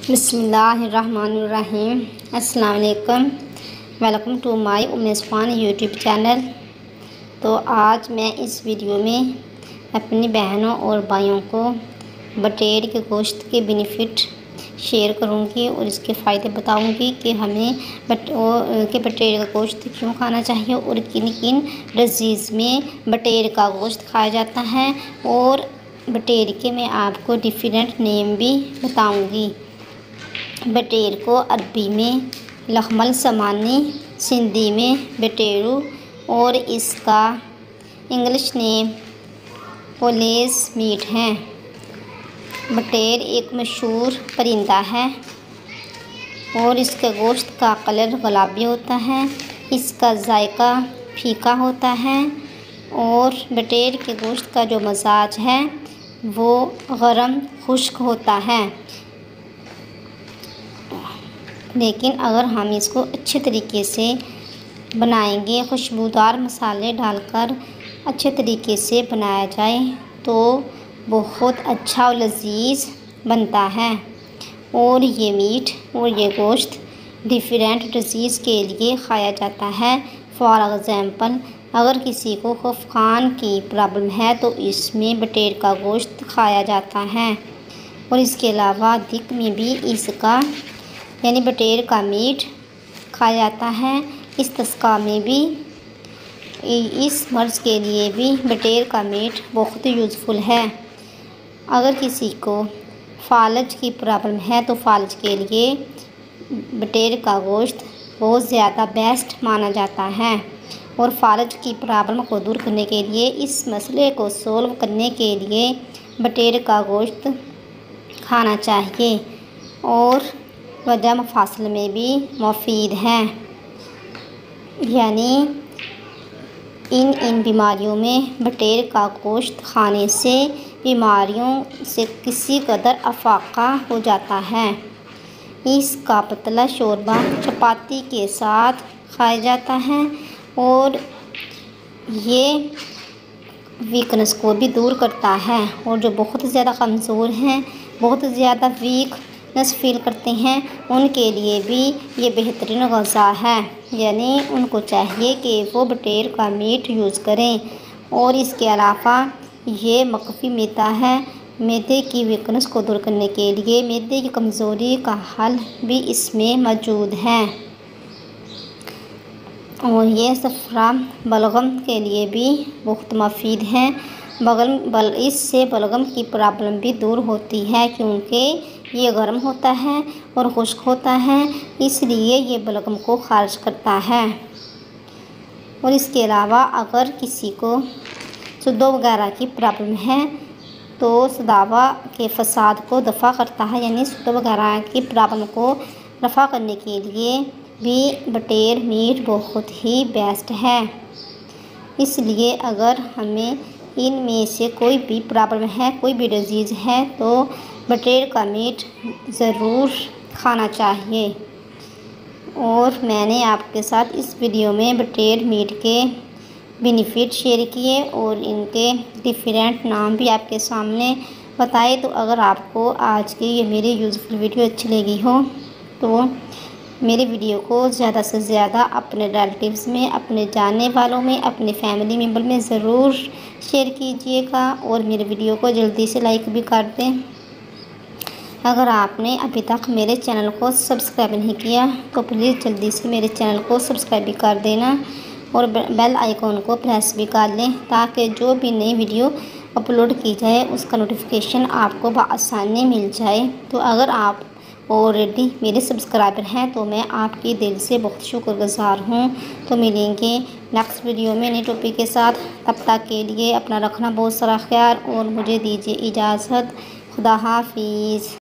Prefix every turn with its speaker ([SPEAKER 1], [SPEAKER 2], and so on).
[SPEAKER 1] बिस्मिल्लाहिर्रहमानिर्रहीम। अस्सलाम वालेकुम। वेलकम टू माय उम्मेस्पान यूट्यूब चैनल। तो आज मैं इस वीडियो में अपनी बहनों और भाइयों को बटेर के गोश्त के बेनिफिट शेयर करूंगी और इसके फ़ायदे बताऊंगी कि हमें बटेर का गोश्त क्यों खाना चाहिए और किन किन डिज़ीज़ में बटेर का गोश्त खाया जाता है, और बटेर के मैं आपको डिफरेंट नेम भी बताऊंगी। बटेर को अरबी में लखमल समानी, सिंधी में बटेरू और इसका इंग्लिश नेम पोलेस मीट है। बटेर एक मशहूर परिंदा है और इसके गोश्त का कलर गुलाबी होता है। इसका जायका फीका होता है और बटेर के गोश्त का जो मज़ाज है वो गरम खुश्क होता है। लेकिन अगर हम इसको अच्छे तरीके से बनाएंगे, खुशबूदार मसाले डालकर अच्छे तरीके से बनाया जाए तो बहुत अच्छा और लजीज बनता है। और ये मीट और ये गोश्त डिफरेंट डिजीज़ के लिए खाया जाता है। फॉर एग्ज़ाम्पल, अगर किसी को खफखान की प्रॉब्लम है तो इसमें बटेर का गोश्त खाया जाता है। और इसके अलावा दिक में भी इसका यानी बटेर का मीट खाया जाता है। इस्तिस्का में भी इस मर्ज़ के लिए भी बटेर का मीट बहुत यूज़फुल है। अगर किसी को फालज की प्रॉब्लम है तो फालज के लिए बटेर का गोश्त बहुत ज़्यादा बेस्ट माना जाता है। और फालज की प्रॉब्लम को दूर करने के लिए, इस मसले को सोल्व करने के लिए बटेर का गोश्त खाना चाहिए और वजह मफासिल में भी मुफीद है। यानी इन बीमारियों में बटेर का गोश्त खाने से बीमारियों से किसी कदर अफाका हो जाता है। इसका पतला शोरबा चपाती के साथ खाया जाता है और ये वीकनेस को भी दूर करता है। और जो बहुत ज़्यादा कमज़ोर हैं, बहुत ज़्यादा वीकनेस फील करते हैं, उनके लिए भी ये बेहतरीन ग़ज़ा है। यानी उनको चाहिए कि वो बटेर का मीट यूज़ करें। और इसके अलावा ये मकफ़ी मैदा है। मैदे की वीकनेस को दूर करने के लिए, मैदे की कमज़ोरी का हल भी इसमें मौजूद है। और ये सफ़रा बलगम के लिए भी बहुत मुफीद है। इससे बलगम की प्रॉब्लम भी दूर होती है, क्योंकि ये गर्म होता है और खुश्क होता है, इसलिए ये बलगम को खारिज करता है। और इसके अलावा अगर किसी को सुद्दो वगैरह की प्रॉब्लम है तो सदावा के फसाद को दफ़ा करता है। यानी सुद्दो वगैरह की प्रॉब्लम को रफ़ा करने के लिए भी बटेर मीट बहुत ही बेस्ट है। इसलिए अगर हमें इनमें से कोई भी प्रॉब्लम है, कोई भी डिज़ीज़ है, तो बटेर का मीट ज़रूर खाना चाहिए। और मैंने आपके साथ इस वीडियो में बटेर मीट के बेनिफिट शेयर किए और इनके डिफरेंट नाम भी आपके सामने बताए। तो अगर आपको आज की ये मेरी यूज़फुल वीडियो अच्छी लगी हो तो मेरे वीडियो को ज़्यादा से ज़्यादा अपने रिलेटिव्स में, अपने जानने वालों में, अपने फैमिली मेम्बर में ज़रूर शेयर कीजिएगा। और मेरे वीडियो को जल्दी से लाइक भी कर दें। अगर आपने अभी तक मेरे चैनल को सब्सक्राइब नहीं किया तो प्लीज़ जल्दी से मेरे चैनल को सब्सक्राइब भी कर देना और बेल आइकॉन को प्रेस भी कर लें, ताकि जो भी नई वीडियो अपलोड की जाए उसका नोटिफिकेशन आपको बआसानी मिल जाए। तो अगर आप ऑलरेडी मेरे सब्सक्राइबर हैं तो मैं आपकी दिल से बहुत शुक्रगुज़ार हूँ। तो मिलेंगे नेक्स्ट वीडियो में नए टॉपिक के साथ। तब तक के लिए अपना रखना बहुत सारा ख्याल और मुझे दीजिए इजाज़त। खुदा हाफिज़।